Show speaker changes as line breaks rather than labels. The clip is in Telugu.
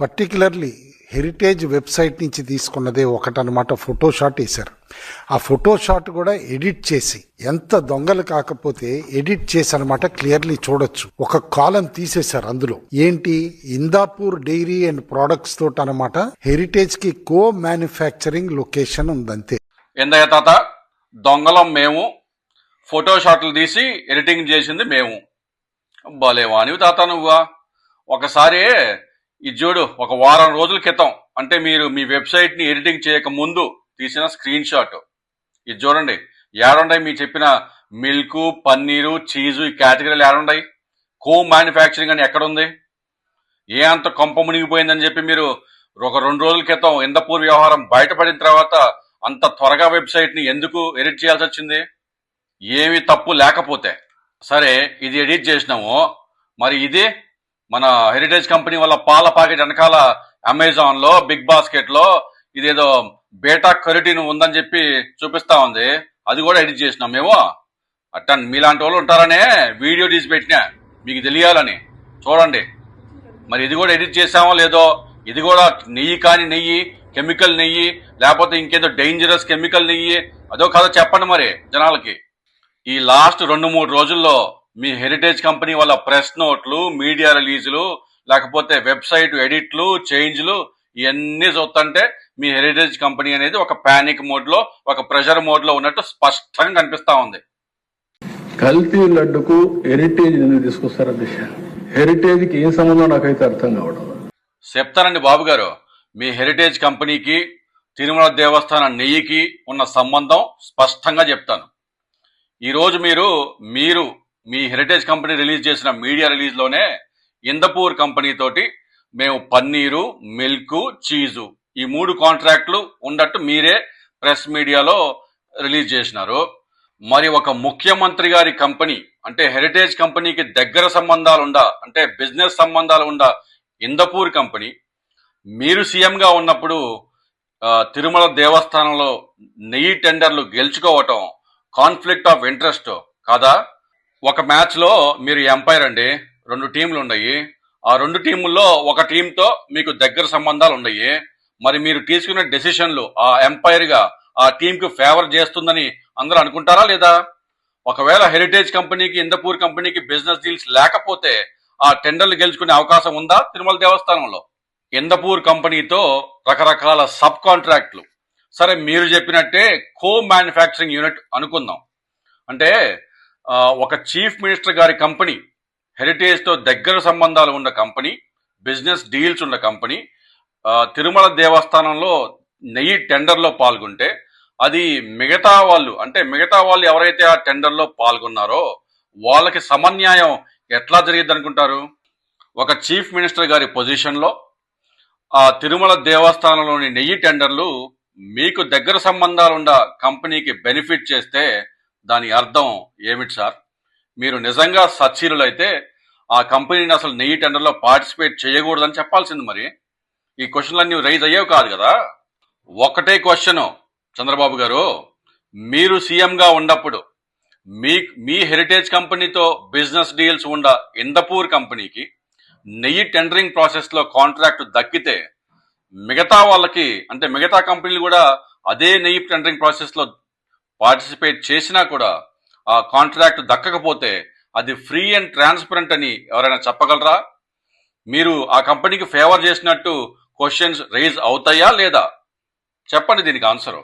పర్టికులర్లీ హెరిటేజ్ వెబ్సైట్ నుంచి తీసుకున్నదే ఒకటనమాట. ఫోటో షాట్ వేశారు. ఆ ఫోటో షాట్ కూడా ఎడిట్ చేసి, ఎంత దొంగలు కాకపోతే ఎడిట్ చేసి అనమాట క్లియర్లీ చూడొచ్చు. ఒక కాలం తీసేశారు. అందులో ఏంటి, ఇందాపూర్ డైరీ అండ్ ప్రొడక్ట్స్ తోటి అనమాట హెరిటేజ్ కి కో మ్యానుఫ్యాక్చరింగ్ లొకేషన్ ఉందంతే.
ఏందయ్య తాత, దొంగలం మేము, ఫోటో షాట్లు తీసి ఎడిటింగ్ చేసింది మేము. భలేవా నీవు తాత నువ్వా. ఒకసారి ఇది చూడు, ఒక వారం రోజుల క్రితం, అంటే మీరు మీ వెబ్సైట్ ని ఎడిటింగ్ చేయక ముందు తీసిన స్క్రీన్ షాట్ ఇది చూడండి. ఏడుండయి మీ చెప్పిన మిల్క్, పన్నీరు, చీజు ఈ కేటగిరీలు ఏడుండయి? కో మ్యానుఫ్యాక్చరింగ్ అని ఎక్కడుంది? ఏ అంత కొంప మునిగిపోయిందని చెప్పి మీరు ఒక 2 రోజుల క్రితం ఇందపూర్ వ్యవహారం బయటపడిన తర్వాత అంత త్వరగా వెబ్సైట్ ని ఎందుకు ఎడిట్ చేయాల్సి వచ్చింది? ఏమి తప్పు లేకపోతే సరే, ఇది ఎడిట్ చేసినాము. మరి ఇది మన హెరిటేజ్ కంపెనీ వాళ్ళ పాల ప్యాకెట్ వెనకాల అమెజాన్ లో, బిగ్ బాస్కెట్ లో ఇదేదో బేటా కరిటిన్ ఉందని చెప్పి చూపిస్తా ఉంది. అది కూడా ఎడిట్ చేసినాం మేము. అట్టా మీలాంటి వాళ్ళు ఉంటారనే వీడియో తీసి పెట్టినా, మీకు తెలియాలని. చూడండి, మరి ఇది కూడా ఎడిట్ చేసామో లేదో. ఇది కూడా నెయ్యి కాని నెయ్యి, కెమికల్ నెయ్యి, లేకపోతే ఇంకేదో డేంజరస్ కెమికల్ నెయ్యి, అదో కాదో చెప్పండి మరి జనాలకి. ఈ లాస్ట్ 2-3 రోజుల్లో మీ హెరిటేజ్ కంపెనీ వాళ్ళ ప్రెస్ నోట్లు, మీడియా రిలీజులు, లేకపోతే వెబ్సైట్ ఎడిట్లు, చేంజ్లు ఇవన్నీ చూస్తుంటే మీ హెరిటేజ్ కంపెనీ అనేది ఒక పానిక్ మోడ్ లో, ఒక ప్రెషర్ మోడ్ లో ఉన్నట్టు స్పష్టంగా కనిపిస్తా ఉంది.
కల్తీ లడ్డుకు హెరిటేజ్ ఎందుకు తీసుకొస్తారు దిశ? హెరిటేజ్ కి ఏం సంబంధం నాకైతే అర్థం కావడం. చెప్తానండి
బాబు గారు. మీ హెరిటేజ్ కంపెనీకి తిరుమల దేవస్థానం నెయ్యికి ఉన్న సంబంధం స్పష్టంగా చెప్తాను. ఈరోజు మీరు మీ హెరిటేజ్ కంపెనీ రిలీజ్ చేసిన మీడియా రిలీజ్ లోనే ఇందపూర్ కంపెనీ తోటి మేము పన్నీరు, మిల్క్, చీజు ఈ 3 కాంట్రాక్టులు ఉన్నట్టు మీరే ప్రెస్ మీడియాలో రిలీజ్ చేసినారు. మరి ఒక ముఖ్యమంత్రి గారి కంపెనీ, అంటే హెరిటేజ్ కంపెనీకి దగ్గర సంబంధాలు ఉండా, అంటే బిజినెస్ సంబంధాలు ఉండా ఇందపూర్ కంపెనీ, మీరు సీఎంగా ఉన్నప్పుడు తిరుమల దేవస్థానంలో నెయ్యి టెండర్లు గెలుచుకోవటం కాన్ఫ్లిక్ట్ ఆఫ్ ఇంట్రెస్ట్ కాదా? ఒక మ్యాచ్ లో మీరు ఎంపైర్ అండి, 2 టీంలు ఉన్నాయి. ఆ 2 టీముల్లో ఒక టీంతో మీకు దగ్గర సంబంధాలు ఉన్నాయి. మరి మీరు తీసుకునే డెసిషన్లు ఆ ఎంపైర్ గా ఆ టీం కు ఫేవర్ చేస్తుందని అందరూ అనుకుంటారా లేదా? ఒకవేళ హెరిటేజ్ కంపెనీకి, ఇందపూర్ కంపెనీకి బిజినెస్ డీల్స్ లేకపోతే ఆ టెండర్లు గెలుచుకునే అవకాశం ఉందా తిరుమల దేవస్థానంలో? ఇందపూర్ కంపెనీతో రకరకాల సబ్ కాంట్రాక్ట్లు. సరే, మీరు చెప్పినట్టే కో మ్యానుఫ్యాక్చరింగ్ యూనిట్ అనుకుందాం. అంటే ఒక చీఫ్ మినిస్టర్ గారి కంపెనీ, హెరిటేజ్ తో దగ్గర సంబంధాలు ఉన్న కంపెనీ, బిజినెస్ డీల్స్ ఉన్న కంపెనీ తిరుమల దేవస్థానంలో నెయ్యి టెండర్లో పాల్గొంటే అది మిగతా వాళ్ళు ఎవరైతే ఆ టెండర్లో పాల్గొన్నారో వాళ్ళకి సమన్యాయం ఎట్లా జరిగింది అనుకుంటారు? ఒక చీఫ్ మినిస్టర్ గారి పొజిషన్లో ఆ తిరుమల దేవస్థానంలోని నెయ్యి టెండర్లు మీకు దగ్గర సంబంధాలున్న కంపెనీకి బెనిఫిట్ చేస్తే దాని అర్థం ఏమిటి సార్? మీరు నిజంగా సచ్చీరులైతే ఆ కంపెనీని అసలు నెయ్యి టెండర్లో పార్టిసిపేట్ చేయకూడదని చెప్పాల్సింది. మరి ఈ క్వశ్చన్లన్నీ రైజ్ అయ్యేవి కాదు కదా. ఒకటే క్వశ్చన్ చంద్రబాబు గారు, మీరు సీఎంగా ఉన్నప్పుడు మీ హెరిటేజ్ కంపెనీతో బిజినెస్ డీల్స్ ఉన్న ఇందపూర్ కంపెనీకి నెయ్యి టెండరింగ్ ప్రాసెస్ లో కాంట్రాక్ట్ దక్కితే మిగతా వాళ్ళకి, అంటే మిగతా కంపెనీలు కూడా అదే నెయ్యి టెండరింగ్ ప్రాసెస్ లో పార్టిసిపేట్ చేసినా కూడా ఆ కాంట్రాక్ట్ దక్కకపోతే అది ఫ్రీ అండ్ ట్రాన్స్పరెంట్ అని ఎవరైనా చెప్పగలరా? మీరు ఆ కంపెనీకి ఫేవర్ చేసినట్టు క్వశ్చన్స్ రైజ్ అవుతాయా లేదా? చెప్పండి దీనికి ఆన్సరు.